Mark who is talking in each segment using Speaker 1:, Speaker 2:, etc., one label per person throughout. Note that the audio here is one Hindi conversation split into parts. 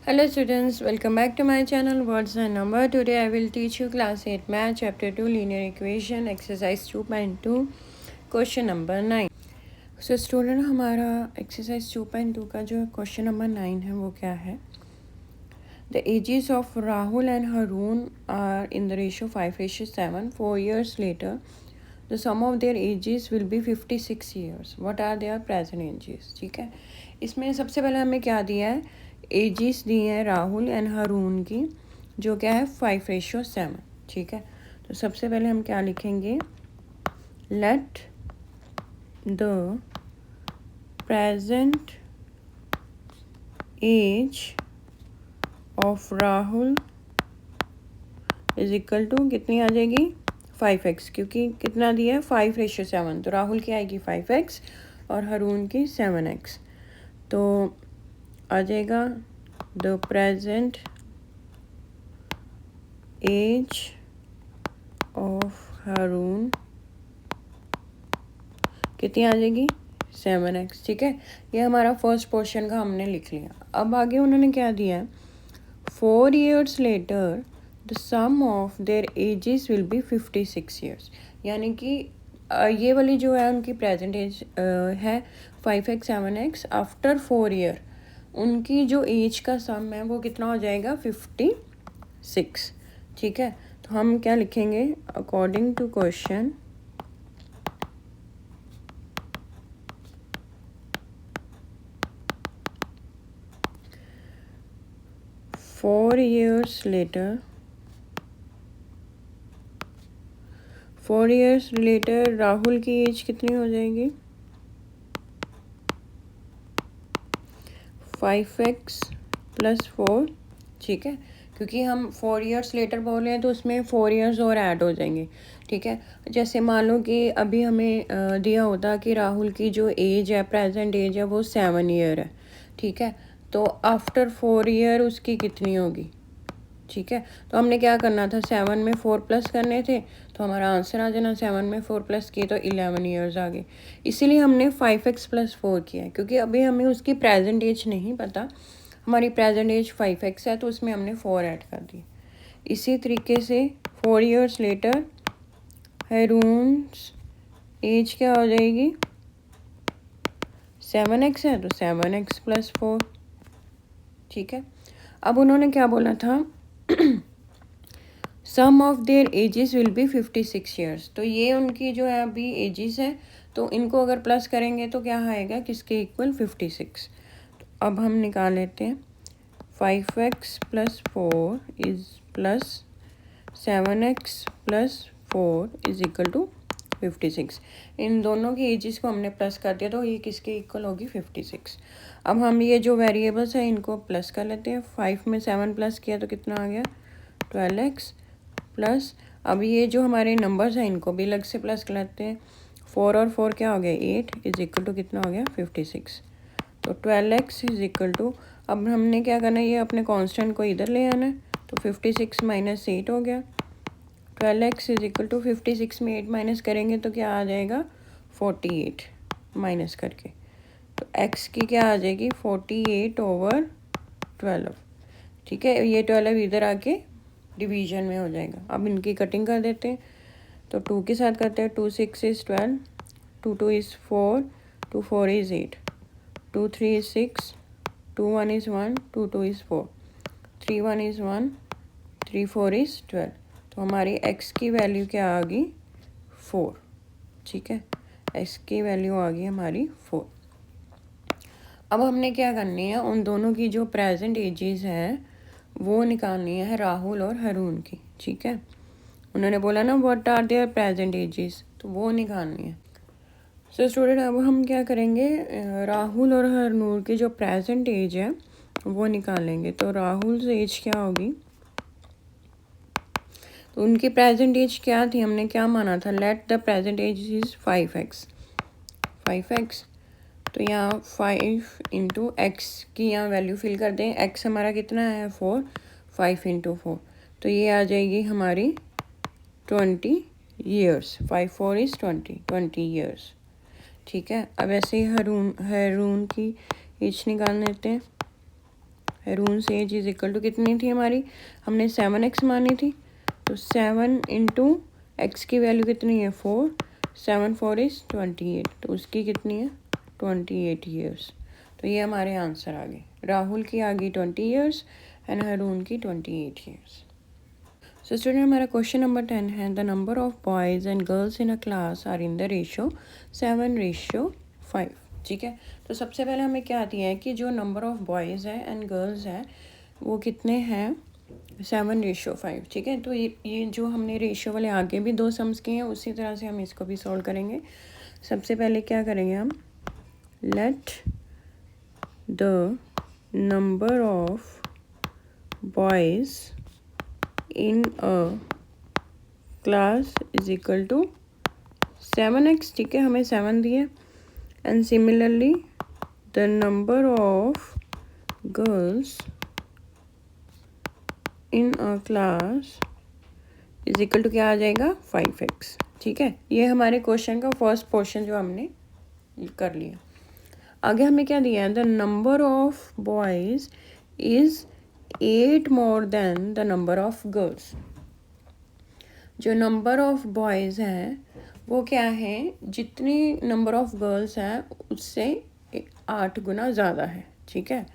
Speaker 1: Hello students, welcome back to my channel Words and Number. Today I will teach you class 8 math chapter 2 linear equation exercise 2.2 question number 9. So student हमारा exercise 2.2 का जो question number 9 है वो क्या है? The ages of Rahul and Haroon are in the ratio 5:7. 4 years later, the sum of their ages will be 56 years. What are their present ages? ठीक है, इसमें सबसे पहले हमें क्या दिया है? एजिस दी है राहुल एंड हरून की, जो क्या है 5:7. ठीक है, तो सबसे पहले हम क्या लिखेंगे? Let the present age of Rahul is equal to कितनी आ जाएगी? 5x, क्योंकि कितना दिया है 5:7, तो राहुल की आएगी 5x और हरून की 7x. तो आ जाएगा the present age of Harun कितनी आ जाएगी? 7x. ठीक है, ये हमारा फर्स्ट पोर्शन का हमने लिख लिया. अब आगे उन्होंने क्या दिया है? 4 years later the sum of their ages will be 56 years. यानी कि ये वाली जो है उनकी प्रेजेंट एज है 5x 7x. आफ्टर 4 year उनकी जो एज का सम है वो कितना हो जाएगा? 56. ठीक है, तो हम क्या लिखेंगे? According to question, four years later Rahul की एज कितनी हो जाएगी? 5x + 4. ठीक है, क्योंकि हम 4 years लेटर बोल रहे हैं तो उसमें 4 years और ऐड हो जाएंगे. ठीक है, जैसे मान लो कि अभी हमें दिया होता कि राहुल की जो एज है, प्रेजेंट एज है, वो 7 year है. ठीक है, तो आफ्टर 4 year उसकी कितनी होगी? ठीक है, तो हमने क्या करना था? 7 में 4 प्लस करने थे, तो हमारा आंसर आ जाना. 7 में 4 प्लस किए तो 11 years आ गए. इसीलिए हमने 5x + 4 किया है, क्योंकि अभी हमें उसकी प्रेजेंट एज नहीं पता. हमारी प्रेजेंट एज 5x है, तो उसमें हमने 4 ऐड कर दी. इसी तरीके से 4 years लेटर हैरून्स एज क्या हो जाएगी? 7x है, तो 7x + 4. ठीक है, अब उन्होंने क्या बोला था? Some of their ages will be 56 years. तो ये उनकी जो है अभी एजेस है, तो इनको अगर प्लस करेंगे तो क्या आएगा? किसके इक्वल? 56. तो अब हम निकाल लेते हैं. 5x + 4 is plus 7x + 4 is equal to 56. इन दोनों की एजेस को हमने प्लस कर दिया, तो ये किसके इक्वल होगी? 56. अब हम ये जो वेरिएबल्स हैं इनको प्लस कर लेते हैं. 5 में 7 प्लस किया तो कितना आ गया? 12x प्लस, अब ये जो हमारे नंबर्स हैं इनको भी अलग से प्लस कर लेते हैं. 4 और 4 क्या हो गया? 8 इज इक्वल टू कितना हो गया? 56. तो 12x इज इक्वल टू, अब हमने क्या करना है? ये अपने कांस्टेंट को इधर ले आना है, तो 56 - 8 हो गया. 12x इज इक्वल टू 56 में 8 माइनस करेंगे तो क्या आ जाएगा? 48 माइनस करके. तो x की क्या आ जाएगी? 48/12. ठीक है, ये 12 इधर आके डिवीजन में हो जाएगा. अब इनकी कटिंग कर देते हैं, तो 2 के साथ करते हैं. 2 6 is 12, 2 2 is 4, 2 4 is 8, 2 3 is 6, 2 1 is 1, 2 2 is 4, 3 1 is 1, 3 4 is 12. तो हमारी x की वैल्यू क्या आ गई? 4. ठीक है, x की वैल्यू आ गई हमारी 4. अब हमने क्या करनी है? उन दोनों की जो प्रेजेंट एजेस हैं वो निकालनी है, राहुल और हरून की. ठीक है, उन्होंने बोला ना what are their present ages, तो वो निकालनी है. सो स्टूडेंट, अब हम क्या करेंगे? राहुल और हरून की जो प्रेजेंट एज है वो निकालेंगे. तो राहुल से एज क्या होगी? तो उनकी प्रेजेंट एज क्या थी? हमने क्या माना था? Let the present age is 5x. तो यहाँ 5 × x की यहाँ वैल्यू फिल कर दें. x हमारा कितना है? 4. 5 × 4, तो ये आ जाएगी हमारी 20 years. 5 4 is 20 years. ठीक है, अब ऐसे ही हरून की एज निकाल लेते हैं. हरून्स एज इज इक्वल टू कितनी थी हमारी, हमने 7x मानी थी, तो 7 इंटू एक्स की वैल्यू कितनी है 4, 7 4 इज़ 28, तो उसकी कितनी है 28 ईयर्स। तो ये हमारे आंसर आ गए, राहुल की आ गई 20 ईयर्स एंड हरून की 28 ईयर्स। सो स्टूडेंट हमारा क्वेश्चन नंबर 10 है, the number of boys and girls in a class are in the ratio 7:5। ठीक है, तो सबसे पहले हमें क्या दिया है कि जो नंबर ऑफ बॉयज़ है एंड गर्ल्स है वो कितने हैं 7:5। ठीक है, तो ये जो हमने रेशियो वाले आगे भी दो सम्स किए हैं उसी तरह से हम इसको भी सॉल्व करेंगे। सबसे पहले क्या करेंगे हम, let the number of boys in a class is equal to 7x। ठीक है, हमें 7 दिए, and similarly the number of girls in a class is equal to क्या आ जाएगा 5x। ठीक है, ये हमारे क्वेश्चन का फर्स्ट पोर्शन जो हमने कर लिया। आगे हमें क्या दिया है, the number of boys is 8 more than the number of girls. जो नंबर ऑफ बॉयज़ हैं वो क्या है, जितनी नंबर ऑफ गर्ल्स हैं उससे 8 गुना ज़्यादा है। ठीक है,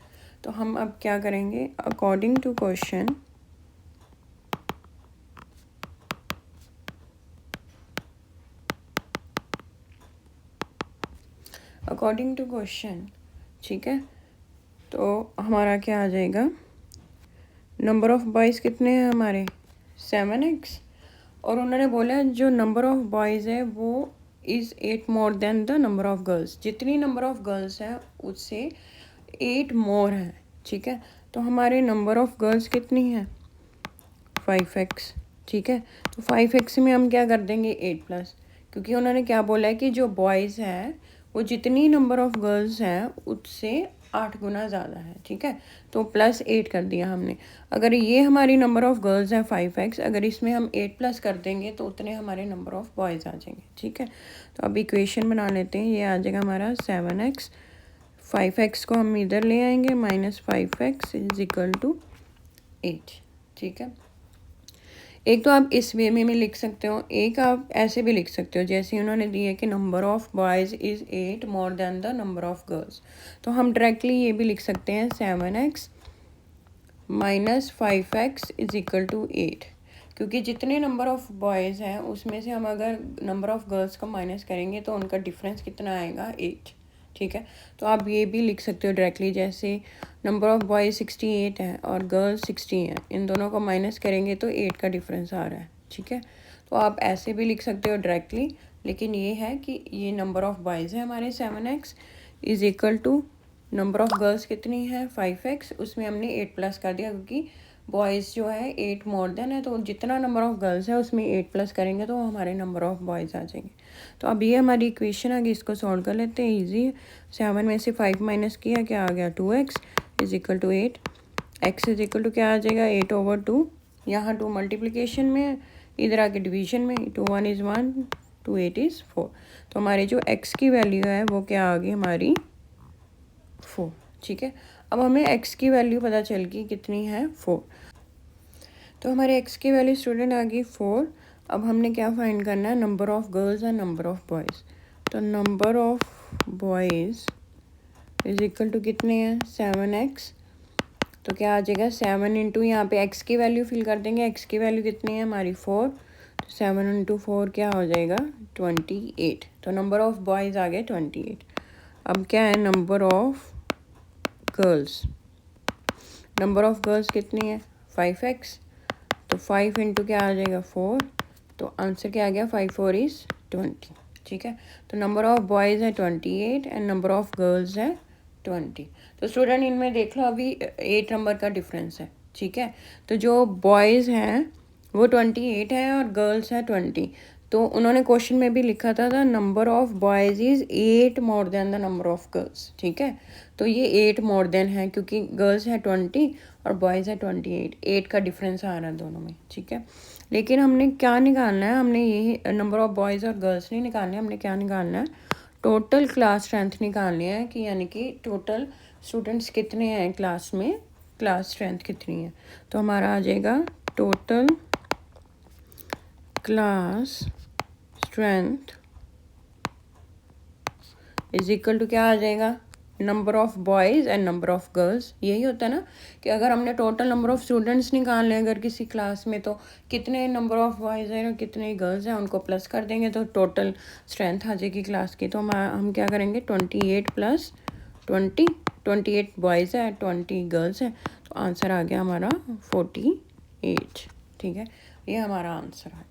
Speaker 1: तो हम अब क्या करेंगे, अकॉर्डिंग टू क्वेश्चन ठीक है, तो हमारा क्या आ जाएगा, नंबर ऑफ बॉयज़ कितने हैं हमारे 7x, और उन्होंने बोला जो नंबर ऑफ बॉयज़ है वो is 8 more than the number of girls, जितनी नंबर ऑफ गर्ल्स है उससे 8 मोर है। ठीक है, तो हमारे नंबर ऑफ गर्ल्स कितनी है 5x। ठीक है, तो 5x में हम क्या कर देंगे 8+, क्योंकि उन्होंने क्या बोला है कि जो बॉयज़ है वो जितनी नंबर ऑफ गर्ल्स हैं उससे 8 गुना ज़्यादा है। ठीक है, तो +8 कर दिया हमने। अगर ये हमारी नंबर ऑफ गर्ल्स है 5x, अगर इसमें हम 8+ कर देंगे तो उतने हमारे नंबर ऑफ बॉयज़ आ जाएंगे। ठीक है, तो अब इक्वेशन बना लेते हैं, ये आ जाएगा हमारा 7x, 5x को हम इधर ले आएंगे, -5x इज इक्वल टू 8। ठीक है, एक तो आप इस वे में लिख सकते हो, एक आप ऐसे भी लिख सकते हो जैसे उन्होंने दिया कि number of boys is 8 more than the number of girls. तो हम डायरेक्टली ये भी लिख सकते हैं 7x - 5x is equal to 8, क्योंकि जितने नंबर ऑफ बॉयज़ हैं उसमें से हम अगर नंबर ऑफ गर्ल्स को माइनस करेंगे तो उनका डिफरेंस कितना आएगा 8। ठीक है, तो आप ये भी लिख सकते हो डायरेक्टली, जैसे नंबर ऑफ बॉयज़ 68 है और गर्ल्स 60 हैं, इन दोनों को माइनस करेंगे तो 8 का डिफरेंस आ रहा है। ठीक है, तो आप ऐसे भी लिख सकते हो डायरेक्टली, लेकिन ये है कि ये नंबर ऑफ बॉयज़ है हमारे 7x is equal to number of girls कितनी है 5x, उसमें हमने 8+ कर दिया क्योंकि बॉयज़ जो है 8 मोर देन है, तो जितना नंबर ऑफ गर्ल्स है उसमें 8+ करेंगे तो हमारे नंबर ऑफ बॉयज़ आ जाएंगे। तो अब ये हमारी इक्वेशन आ गई, इसको सॉल्व कर लेते हैं, ईजी है। 7 में से 5 माइनस किया, क्या आ गया 2x is equal to 8, x is equal to क्या आ जाएगा 8/2, यहाँ 2 मल्टीप्लिकेशन में, इधर आके डिवीजन में, 2 1 इज़ 1, 2 8 इज़ 4, तो हमारी जो x की वैल्यू है वो क्या आ गई हमारी 4। ठीक है, अब हमें x की वैल्यू पता चल गई कितनी है 4, तो हमारे x की वैल्यू स्टूडेंट आ गई 4। अब हमने क्या फाइंड करना है, नंबर ऑफ गर्ल्स और नंबर ऑफ बॉयज़। तो number of boys is equal to कितने हैं 7x, तो क्या आ जाएगा 7 इंटू, यहाँ पे x की वैल्यू फिल कर देंगे, x की वैल्यू कितनी है हमारी 4, तो 7 इंटू 4 क्या हो जाएगा 28, तो नंबर ऑफ बॉयज़ आ गए 28। अब क्या है number of girls, number of girls कितनी है 5x, तो 5 इंटू क्या आ जाएगा 4, तो आंसर क्या आ गया 5 4 इज़ 20। ठीक है, तो नंबर ऑफ बॉयज़ है 28 एंड नंबर ऑफ गर्ल्स है 20। तो स्टूडेंट इनमें देख लो अभी 8 नंबर का डिफरेंस है। ठीक है, तो जो बॉयज़ हैं वो 28 है और गर्ल्स है 20, तो उन्होंने क्वेश्चन में भी लिखा था the number of boys is 8 more than the number of girls. ठीक है, तो ये 8 मोर देन है क्योंकि गर्ल्स है 20 और बॉयज़ है 28, 8 का डिफरेंस आ रहा है दोनों में। ठीक है, लेकिन हमने क्या निकालना है, हमने यही नंबर ऑफ बॉयज़ और गर्ल्स नहीं निकालने, हमने क्या निकालना है टोटल क्लास स्ट्रेंथ निकालनी है, कि यानी कि टोटल स्टूडेंट्स कितने हैं क्लास में, क्लास स्ट्रेंथ कितनी है। तो हमारा आ जाएगा total class strength is equal to क्या आ जाएगा, number of boys and number of girls. यही होता है ना कि अगर हमने टोटल नंबर ऑफ स्टूडेंट्स निकालने अगर किसी क्लास में, तो कितने नंबर ऑफ बॉयज़ हैं और कितने गर्ल्स हैं उनको प्लस कर देंगे तो टोटल स्ट्रेंथ आ जाएगी क्लास की। तो हम क्या करेंगे 28 प्लस 20, 28 बॉयज़ है 20 गर्ल्स है, तो आंसर आ गया हमारा 48। ठीक है, ये हमारा आंसर है।